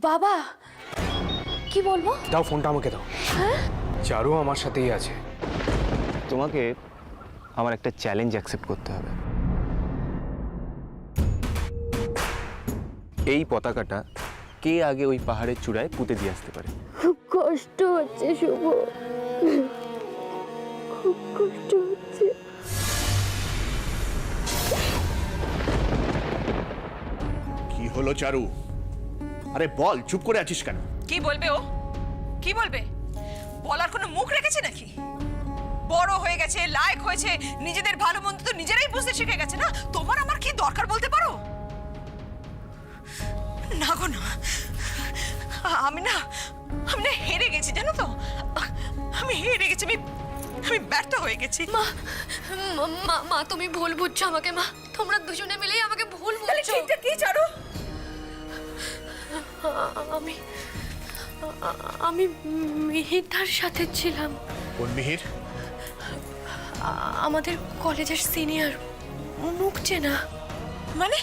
বাবা কি বলবো? দাও ফোনটা আমাকে দাও। হ্যাঁ চারু আমার সাথেই আছে। তোমাকে আমার একটা চ্যালেঞ্জ অ্যাকসেপ্ট করতে হবে। এই পতাকাটা কে আগে ওই পাহাড়ের চূড়ায় পুঁতে দিয়ে আসতে পারে? খুব কষ্ট হচ্ছে শুভ, খুব কষ্ট হচ্ছে। কি হলো চারু? আরে বল, চুপ করে আছিস কেন? কি বলবে ও? কি বলবে? বলার কোনো মুখ রেখেছে নাকি? বড় হয়ে গেছে, লায়ক হয়েছে, নিজেদের ভালো মন্দ তো নিজেরাই বুঝতে শিখে গেছে না। তোমার আমার কি দরকার বলতে পারো? না গো না, আমি না হেরে গেছি জানো তো। আমি হেরে গেছি, আমি ব্যর্থ হয়ে গেছি। মা মা মা তুমি ভুল বুঝছো আমাকে। মা তোমরা দুজনে মিলেই আমাকে ভুল বুঝছো। ঠিকটা কি চারু? আমি আমি মিহিরদার সাথে ছিলাম। কোন মিহির? আমাদের কলেজের সিনিয়র, মুখ চেনা। মানে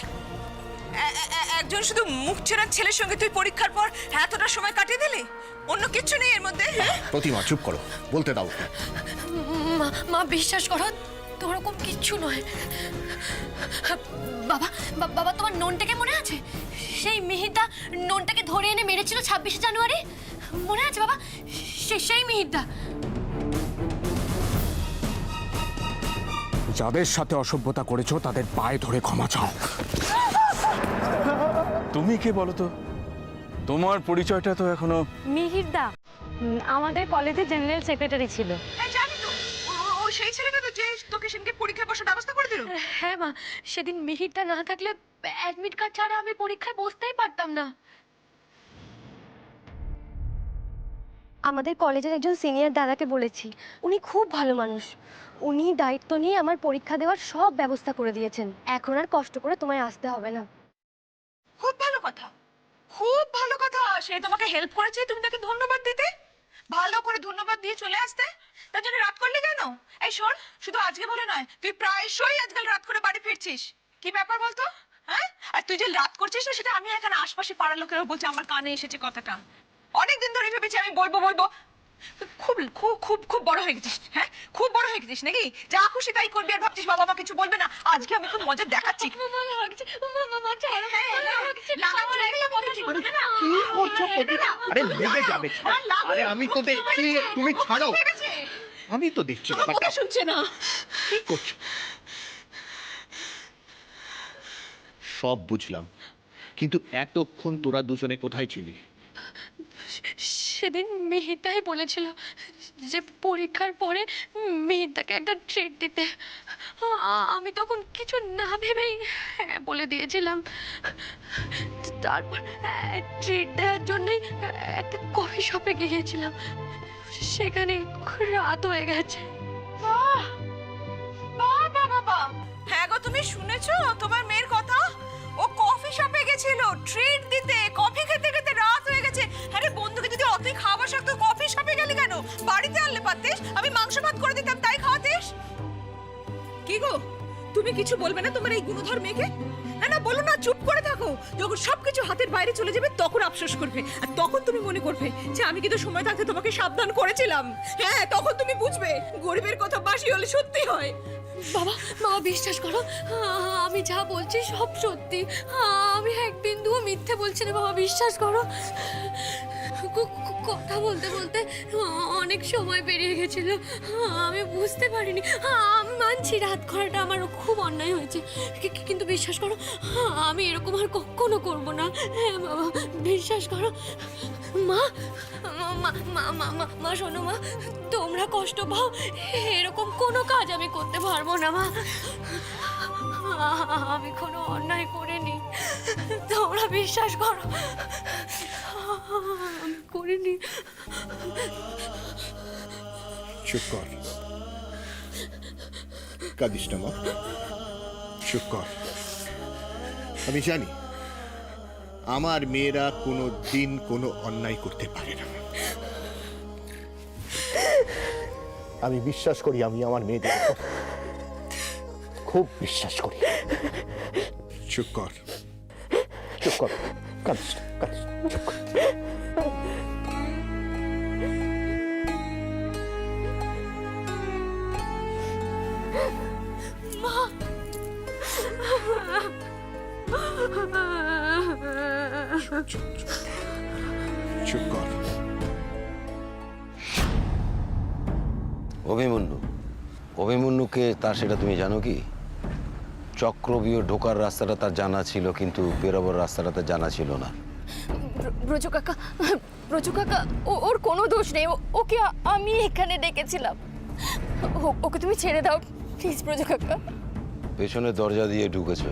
একজন শুধু মুখ চেনার ছেলের সঙ্গে তুই পরীক্ষার পর এতটা সময় কাটিয়ে দিলি? অন্য কিছু নেই এর মধ্যে? প্রতিমা চুপ করো, বলতে দাও। মা মা বিশ্বাস করো, তো ওরকম কিচ্ছু নয়। বাবা বাবা তোমার ননটাকে মনে আছে? সেই মিহিরদা ননটাকে ধরে এনে মেরেছিল 26শে জানুয়ারি, মনে আছে বাবা? সেই মিহিরদা। যাদের সাথে অসভ্যতা করেছো তাদের পায়ে ধরে ক্ষমা চাও। তুমি কে বলো তো? তোমার পরিচয়টা তো এখনো। মিহিরদা আমাদের কলেজের জেনারেল সেক্রেটারি ছিল। হ্যাঁ জানি তো, ও সেই ছেলেটা তো যে তোকে সেদিনকে পরীক্ষায় বসার ব্যবস্থা করে দিল। হ্যাঁ মা, সেদিন মিহিরদা না থাকলে অ্যাডমিট কার্ড ছাড়া আমি পরীক্ষায় বসতেই পারতাম না। আমাদের কলেজের একজন সিনিয়র দাদাকে বলেছি, উনি খুব ভালো মানুষ। উনি দায়িত্ব নিয়ে আমার পরীক্ষা দেওয়ার সব ব্যবস্থা করে দিয়েছেন। এখন আর কষ্ট করে তোমায় আসতে হবে না। খুব ভালো কথা, খুব ভালো কথা। সে তোমাকে হেল্প করেছে, তুমি তাকে ধন্যবাদ দিতে, ভালো করে ধন্যবাদ দিয়ে চলে আসতে। তার জন্য রাত করলে কেন? এই শোন, শুধু আজকে বলে নয়, তুই প্রায়শই আজকাল রাত করে বাড়ি ফিরছিস। কি ব্যাপার বলতো? হ্যাঁ, আর তুই যে রাত করছিস না, সেটা আমি এখানে আশপাশে পাড়ার লোকেরা বলছে, আমার কানে এসেছে কথাটা। অনেকদিন ধরে ভেবেছি আমি বলবো বলবো। খুব খুব খুব খুব বড় হয়ে গেছিস। হ্যাঁ, খুব বড় হয়ে গেছিস নাকি? যা খুশি তাই করবি আর ভাবছিস বাবা মা কিছু বলবে না। আজকে আমি খুব মজা দেখাচ্ছি। কি করছো প্রতিমা? আরে লেগে যাবে। আরে আমি তো দেখছি, তুমি ছাড়ো। আমি তো দেখছি ব্যাপারটা। শুনছে না। কি করছো? সব বুঝলাম, কিন্তু এতক্ষণ তোরা দুজনে কোথায় ছিলি? সেদিন মিহিরদাই বলেছিল যে পরীক্ষার পরে মিহিরদাকে একটা ট্রিট দিতে। আমি তখন কিছু না ভেবেই হ্যাঁ বলে দিয়েছিলাম। তারপর ট্রিট দেওয়ার জন্যই একটা কফি শপে গিয়েছিলাম। সেখানে রাত হয়ে গেছে। বাবা, হ্যাঁ গো, তুমি শুনেছো তোমার মেয়ের কথা? ও কফি শপে গেছিল ট্রিট দিতে, কফি খেতে খেতে রাত হয়ে গেছে। আরে বন্ধুকে যদি অতই খাওয়া শক্ত, কফি শপে গেলি কেন? বাড়িতে আনলে পারতিস, আমি মাংস ভাত করে দিতাম, তাই খাওয়াতিস। কি গো, তুমি কিছু বলবে না তোমার এই গুণধর মেয়েকে? না না বলো না, চুপ করে থাকো। যখন সবকিছু হাতের বাইরে চলে যাবে তখন আফসোস করবে, আর তখন তুমি মনে করবে যে আমি কিন্তু সময় থাকতে তোমাকে সাবধান করেছিলাম। হ্যাঁ, তখন তুমি বুঝবে গরিবের কথা বাসি হলে সত্যি হয়। বাবা মা বিশ্বাস করো, আমি যা বলছি সব সত্যি। আমি এক বিন্দুও মিথ্যে বলছি না বাবা, বিশ্বাস করো। কথা বলতে বলতে অনেক সময় পেরিয়ে গেছিল, আমি বুঝতে পারিনি। আমি মানছি রাত করাটা আমার খুব অন্যায় হয়েছে, কিন্তু বিশ্বাস করো আমি এরকম আর কখনো করবো না। হ্যাঁ বাবা বিশ্বাস করো। মা মা মা মা মা মা শোনো মা, তোমরা কষ্ট পাও, এরকম কোনো কাজ আমি করতে পারবো না মা। আমি কোনো অন্যায় করিনি, তোমরা বিশ্বাস করো আমি করিনি। চুপ কর, কাঁদিস না মা, চুপ কর। আমি জানি আমার মেয়েরা কোনো দিন কোনো অন্যায় করতে পারে না। আমি বিশ্বাস করি, আমি আমার মেয়েদের খুব বিশ্বাস করি। চুপ কর, চুপ কর। কাঁদিস না, কাঁদিস না, চুপ কর। চুপ কর। অভিমন্যুকে তার সেটা তুমি জানো কি? চক্রবিও ঢোকার রাস্তাটা তার জানা ছিল, কিন্তু বেরোবার রাস্তাটা তার জানা ছিল না। ব্রজ কাকা ওর কোনো দোষ নেই। ওকে আমি এখানে ডেকেছিলাম। ওকে তুমি ছেড়ে দাও প্লিজ ব্রজ কাকা। পেছনে দরজা দিয়ে ঢুকেছ,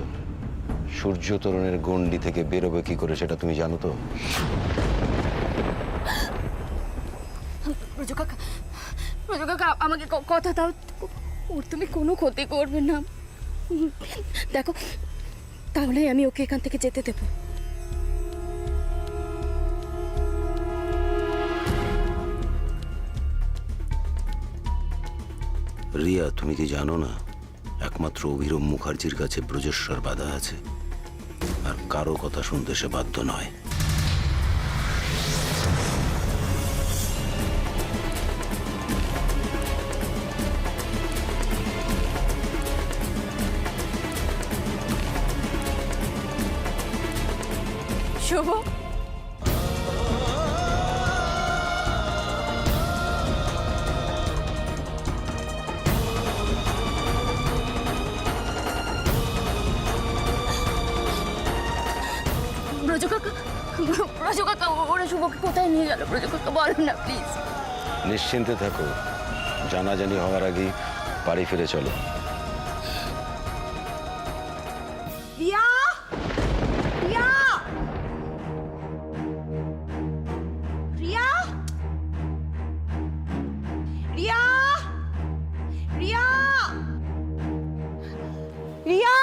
সূর্য তরুণের গণ্ডি থেকে বেরোবে কি করে সেটা তুমি জানো তো? ব্রজ কাকা আমাকে কথা দাও, ওর তুমি কোনো ক্ষতি করবে না। দেখো তাহলে আমি ওকে এখান থেকে যেতে দেবো। রিয়া, তুমি কি জানো না একমাত্র অভিরম মুখার্জির কাছে ব্রজেশ্বর বাধা আছে, আর কারো কথা শুনতে সে বাধ্য নয়। শুভ, ব্রজ কাকা ওরা শুভকে কোথায় নিয়ে গেল? ব্রজ কাকা বলেন না প্লিজ। নিশ্চিন্তে থাকো, জানাজানি হওয়ার আগেই বাড়ি ফিরে চলো। রিয়া, রিয়া, রিয়া, রিয়া, রিয়া, রিয়া।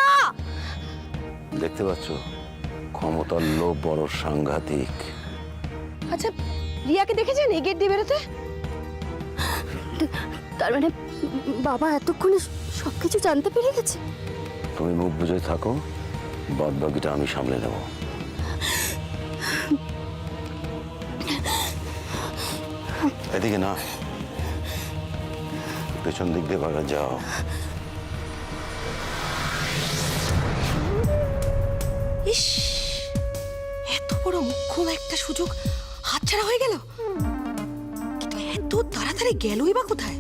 দেখতে পাচ্ছ, ক্ষমতার লোভ বড় সাংঘাতিক। আচ্ছা রিয়াকে দেখেছেন এই গেট দিয়ে বেরোতে? তার মানে বাবা এতক্ষণে সবকিছু জানতে পেরে গেছে। তুমি মুখ বুঝে থাকো, বাদ বাকিটা আমি সামলে নেব। এদিকে না, পেছন দিক দিয়ে ভাগা যাও। ইস, এত বড় মুখ্যম একটা সুযোগ হাতছাড়া হয়ে গেল। কিন্তু এত তাড়াতাড়ি গেলই বা কোথায়?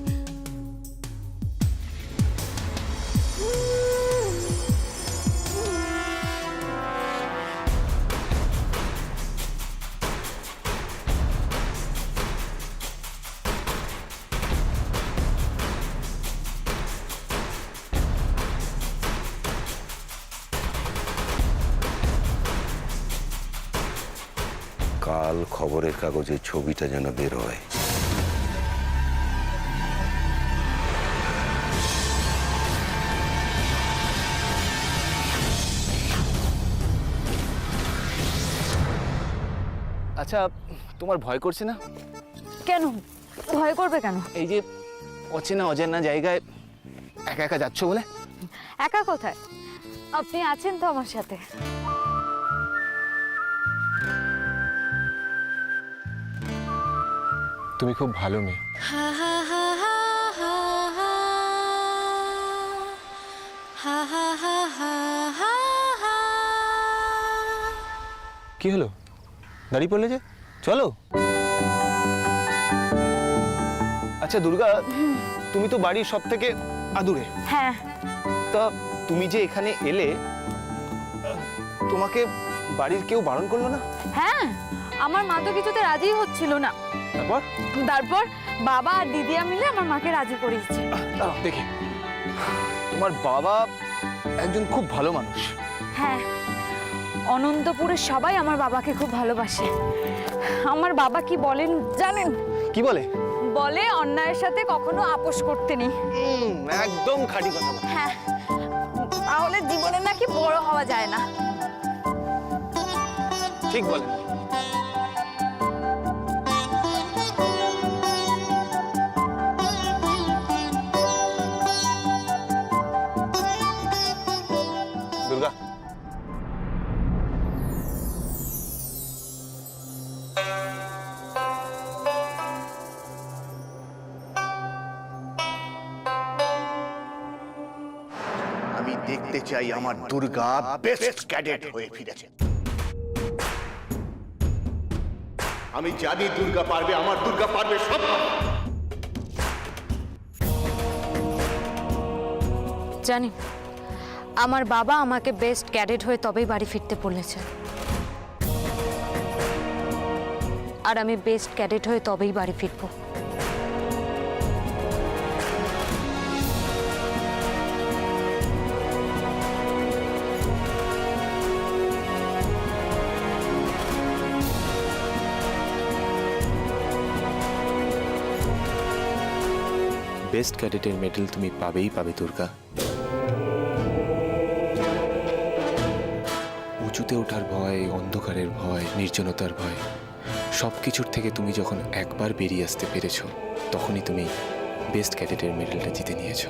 কাল খবরের কাগজে ছবিটা যেন বের হয়। আচ্ছা, তোমার ভয় করছে না? কেন ভয় করবে কেন? এই যে অচেনা অজানা জায়গায় একা একা যাচ্ছ বলে। একা কোথায়? আপনি আছেন তো আমার সাথে। তুমি খুব ভালো মেয়ে। কি হলো, দাঁড়িয়ে পড়লে যে? চলো। আচ্ছা দুর্গা, তুমি তো বাড়ির সব থেকে আদুরে। হ্যাঁ, তা তুমি যে এখানে এলে, তোমাকে বাড়ির কেউ বারণ করলো না? হ্যাঁ, আমার মা তো কিছুতে রাজি হচ্ছিল না। তারপর বাবা আর দিদিয়া মিলে আমার মাকে রাজি করিয়েছে। দাঁড়াও দেখি। তোমার বাবা একজন খুব ভালো মানুষ। হ্যাঁ, অনন্তপুরের সবাই আমার বাবাকে খুব ভালোবাসে। আমার বাবা কি বলেন জানেন? কি বলে? বলে অন্যায়ের সাথে কখনো আপোষ করতে নেই। একদম খাঁটি কথা। হ্যাঁ, তাহলে জীবনে নাকি বড় হওয়া যায় না। ঠিক বলেন। দুর্গা, দেখতে চাই আমার দুর্গা বেস্ট ক্যাডেট হয়ে ফিরেছে। আমি জানি দুর্গা পারবে, আমার দুর্গা পারবে, সব পারবে। জানি আমার বাবা আমাকে বেস্ট ক্যাডেট হয়ে তবেই বাড়ি ফিরতে বলেছে, আর আমি বেস্ট ক্যাডেট হয়ে তবেই বাড়ি ফিরবো। বেস্ট ক্যাডেটের মেডেল তুমি পাবেই পাবে দুর্গা। উঁচুতে ওঠার ভয়, অন্ধকারের ভয়, নির্জনতার ভয়, সব কিছুর থেকে তুমি যখন একবার বেরিয়ে আসতে পেরেছো, তখনই তুমি বেস্ট ক্যাডেটের মেডেলটা জিতে নিয়েছো।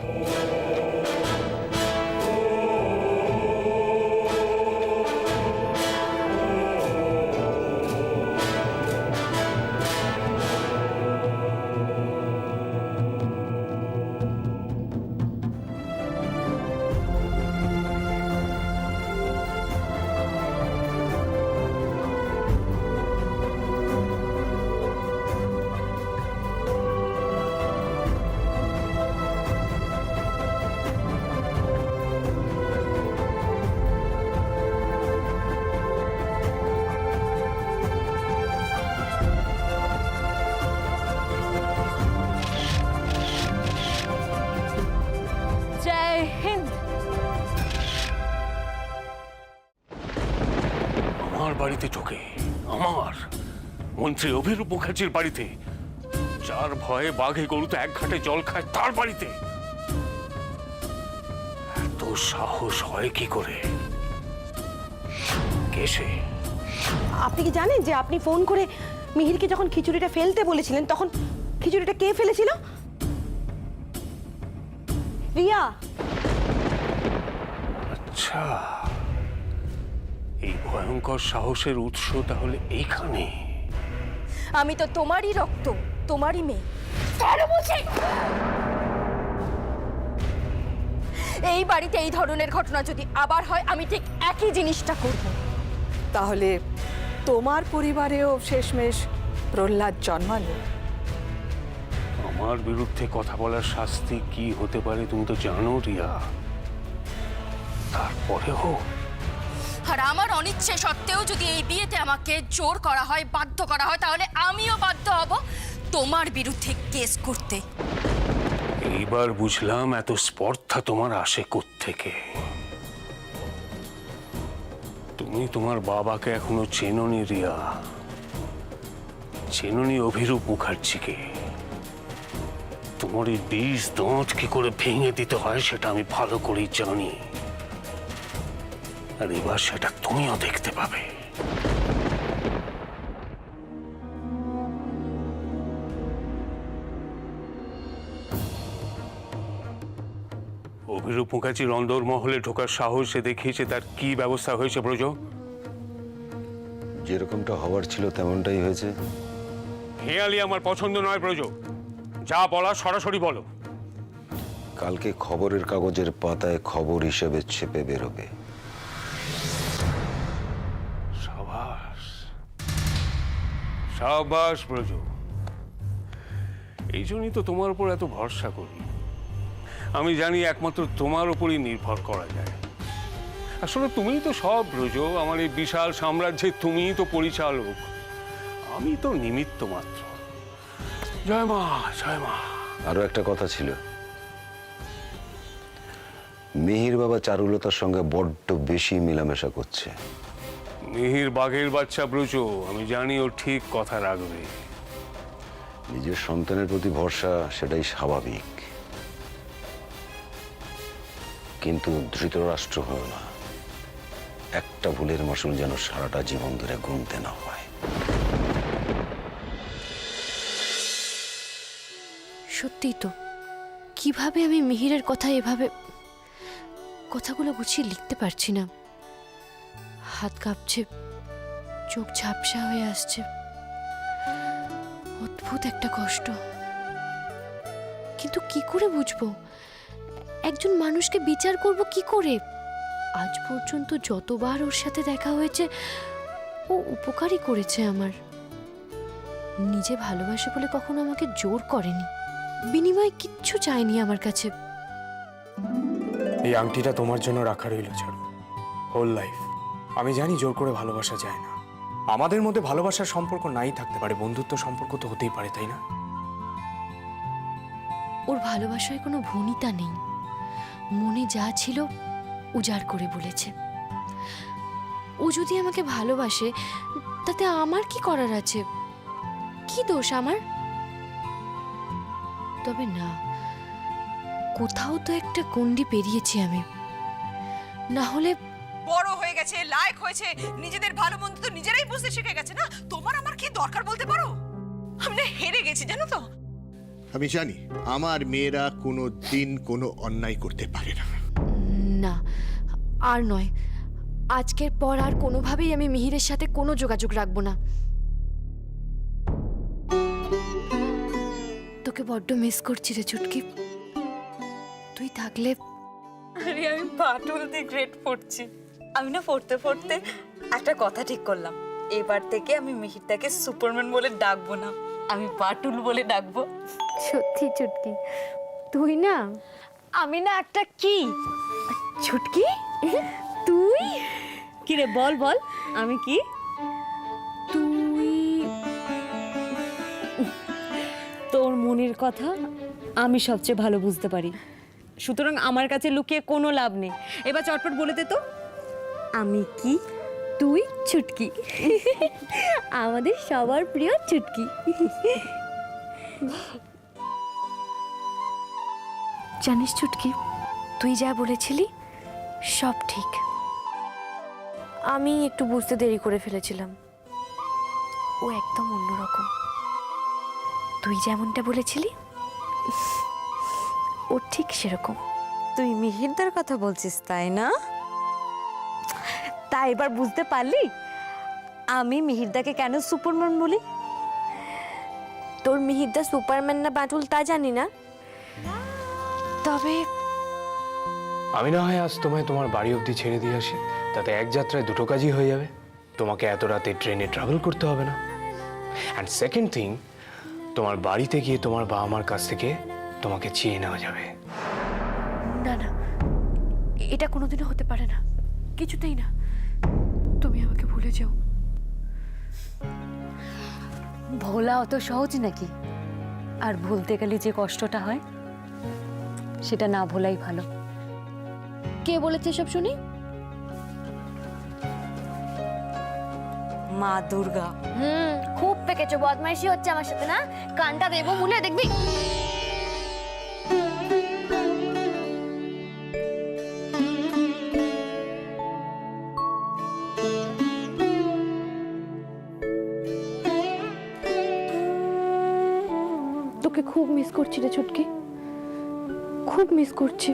জয় হিন্দ। আমার বাড়িতে ঢোকে, আমার মন্ত্রী অভিরূপ মুখার্জির বাড়িতে, যার ভয়ে বাঘে গরুতে এক ঘাটে জল খায়, তার বাড়িতে এত সাহস হয় কি করে? কে সে? আপনি কি জানেন যে আপনি ফোন করে মিহিরকে যখন খিচুড়িটা ফেলতে বলেছিলেন, তখন খিচুড়িটা কে ফেলেছিল? রিয়া। আচ্ছা, এই ভয়ঙ্কর সাহসের উৎস তাহলে এইখানে। আমি তো তোমারই রক্ত, তোমারই মেয়ে। এই বাড়িতে এই ধরনের ঘটনা যদি আবার হয়, আমি ঠিক একই জিনিসটা করব। তাহলে তোমার পরিবারেও শেষমেশ প্রহ্লাদ জন্মালো। আমার বিরুদ্ধে কথা বলার শাস্তি কি হতে পারে তুমি তো জানো রিয়া। তারপরেও আর আমার অনিচ্ছে সত্ত্বেও যদি এই বিয়েতে আমাকে জোর করা হয়, বাধ্য করা হয়, তাহলে আমিও বাধ্য হব তোমার বিরুদ্ধে কেস করতে। এইবার বুঝলাম এত স্পর্ধা তোমার আসে কোত্থেকে। তুমি তোমার বাবাকে এখনো চেনোনি রিয়া, চেনোনি অভিরূপ মুখার্জিকে। তোমার এই বিষ দাঁত কি করে ভেঙে দিতে হয় সেটা আমি ভালো করেই জানি, আর এবার সেটা তুমিও দেখতে পাবে। অভিরূপ মুখার্জির অন্দরমহলে ঢোকার সাহস সে দেখিয়েছে, তার কি ব্যবস্থা হয়েছে ব্রজ? যেরকমটা হওয়ার ছিল তেমনটাই হয়েছে। হেয়ালি আমার পছন্দ নয় ব্রজ, যা বলা সরাসরি বলো। কালকে খবরের কাগজের পাতায় খবর হিসেবে ছেপে বেরোবে। সাবাস সাবাস ব্রজ, এই জন্যই তো তোমার উপর এত ভরসা করি। আমি জানি একমাত্র তোমার উপরই নির্ভর করা যায়। আসলে তুমিই তো সব ব্রজ, আমার এই বিশাল সাম্রাজ্যে তুমিই তো পরিচালক, আমি তো নিমিত্ত মাত্র। জয় মা, জয় মা। আরো একটা কথা ছিল, মিহির বাবা চারুলতার সঙ্গে বড্ড বেশি মেলামেশা করছে। মিহির বাঘের বাচ্চা ব্রজ, আমি জানি ও ঠিক কথা রাখবে। নিজের সন্তানের প্রতি ভরসা, সেটাই স্বাভাবিক, কিন্তু ধৃতরাষ্ট্র হও না। একটা ভুলের মাসুল যেন সারাটা জীবন ধরে গুনতে না হয়। সত্যি তো, কিভাবে আমি মিহিরের কথা এভাবে কথাগুলো গুছিয়ে লিখতে পারছি না। হাত কাঁপছে, চোখ ঝাপসা হয়ে আসছে, অদ্ভুত একটা কষ্ট। কিন্তু কি করে বুঝবো? একজন মানুষকে বিচার করব কি করে? আজ পর্যন্ত যতবার ওর সাথে দেখা হয়েছে ও উপকারই করেছে আমার। নিজে ভালোবাসে বলে কখনো আমাকে জোর করেনি, বিনিময়ে কিচ্ছু চায়নি আমার কাছে। এই আংটিটা তোমার জন্য রাখা রইল ছাড়ো, হোল লাইফ। আমি জানি জোর করে ভালোবাসা যায় না, আমাদের মধ্যে ভালোবাসার সম্পর্ক নাই থাকতে পারে, বন্ধুত্ব সম্পর্ক তো হতেই পারে, তাই না? ওর ভালোবাসায় কোনো ভনিতা নেই, মনে যা ছিল উজাড় করে বলেছে। ও যদি আমাকে ভালোবাসে তাতে আমার কি করার আছে? কি দোষ আমার? তবে না, কোথাও তো একটা গণ্ডি পেরিয়েছি আমি, না হলে বড় হয়ে গেছে, লায়ক হয়েছে, নিজেদের ভালো মন্দ তো নিজেরাই বুঝতে শিখে গেছে না। তোমার আমার কি দরকার বলতে পারো? আমি না হেরে গেছি জানো তো। আমি জানি আমার মেয়েরা কোনো দিন কোনো অন্যায় করতে পারে না। না, আর নয়, আজকের পর আর কোনোভাবেই আমি মিহিরের সাথে কোনো যোগাযোগ রাখবো না। তোকে বড্ড মিস করছি রে চুটকি, তুই থাকলে। আরে আমি বাটুল দিয়ে গ্রেড পড়ছি। আমি না পড়তে পড়তে একটা কথা ঠিক করলাম, এবার থেকে আমি মিহিরটাকে সুপারম্যান বলে ডাকবো না, আমি বাটুল বলে ডাকবো। সত্যি চুটকি, তুই না, আমি না একটা কি ছুটকি তুই কি রে বল বল, আমি কি? তুই তোর মনের কথা আমি সবচেয়ে ভালো বুঝতে পারি, সুতরাং আমার কাছে লুকিয়ে কোনো লাভ নেই। এবার চটপট বলে দে তো, আমি কি? তুই ছুটকি, আমাদের সবার প্রিয় ছুটকি। জানিস ছুটকি, তুই যা বলেছিলি সব ঠিক। আমি একটু বুঝতে দেরি করে ফেলেছিলাম, ও একদম অন্যরকম। তুই যেমনটা বলেছিলি ও ঠিক সেরকম। তুই মিহিরদার কথা বলছিস তাই না? তা এবার বুঝতে পারলি আমি মিহিরদাকে কেন সুপারম্যান বলি? তোর মিহিরদা সুপারম্যান না বাটুল তা জানি না, তবে আমি না হয় আজ তোমায় তোমার বাড়ি অবধি ছেড়ে দিয়ে আসি, তাতে এক যাত্রায় দুটো কাজই হয়ে যাবে। তোমাকে এত রাতে ট্রেনে ট্রাভেল করতে হবে না। অ্যান্ড সেকেন্ড থিং, তোমার বাড়িতে গিয়ে তোমার বাবা মার কাছ থেকে তোমাকে চেয়ে নেওয়া যাবে। না না, এটা কোনোদিনও হতে পারে না, কিছুতেই না। তুমি আমাকে ভুলে যাও। ভোলা অত সহজ নাকি? আর ভুলতে গেলে যে কষ্টটা হয় সেটা না ভোলাই ভালো। কে বলেছে সব শুনি? মা দুর্গা। খুব পেকেছো, বদমাইশি হচ্ছে আমার সাথে না, কানটা দেবো মুলে দেখবি। তোকে খুব মিস করছি রে ছুটকি, খুব মিস করছি।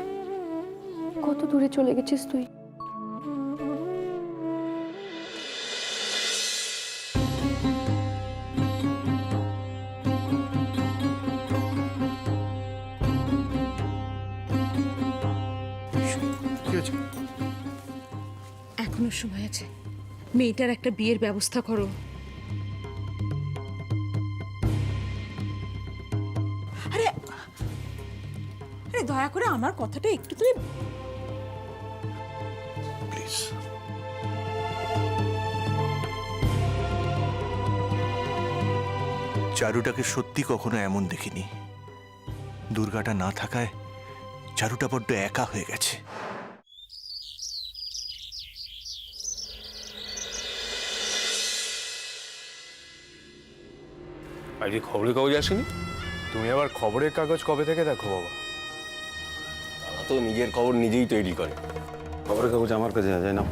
কত দূরে চলে গেছিস তুই। কি আছে? এখনো সময় আছে, মেয়েটার একটা বিয়ের ব্যবস্থা করো। আরে আরে দয়া করে আমার কথাটা একটু তুমি প্লিজ। চারুটাকে সত্যি কখনো এমন দেখিনি। দুর্গাটা না থাকায় চারুটা বড্ড একা হয়ে গেছে। আজকে খবরের কাগজ আসেনি? তুমি আবার খবরের কাগজ কবে থেকে দেখো বাবা? তো নিজের খবর নিজেই তৈরি করে। খবরের কাগজ আমার কাছে যায় না।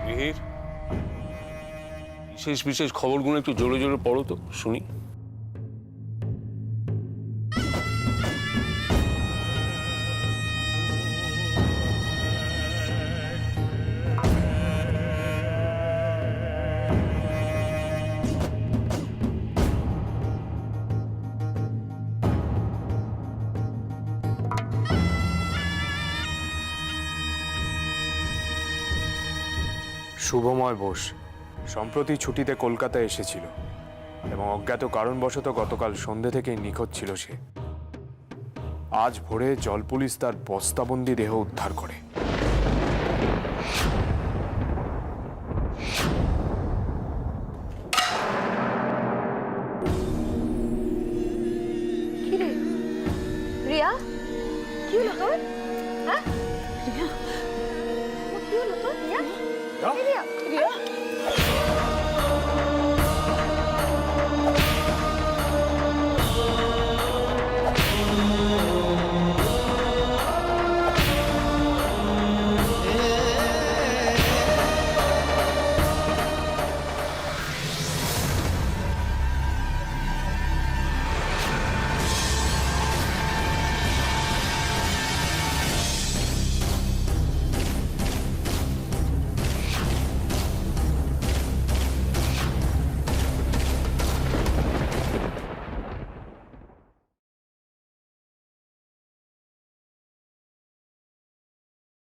মিহির, বিশেষ বিশেষ খবরগুলো একটু জোরে জোরে পড়ো তো শুনি। শুভময় বোস সম্প্রতি ছুটিতে কলকাতায় এসেছিল এবং অজ্ঞাত কারণবশত গতকাল সন্ধ্যে থেকেই নিখোঁজ ছিল সে। আজ ভোরে জল পুলিশ তার বস্তাবন্দি দেহ উদ্ধার করে। কি রে রিয়া, কি হলো তোর? হ্যাঁ রিয়া, কি হলো তোর রিয়া? রিয়া, রিয়া।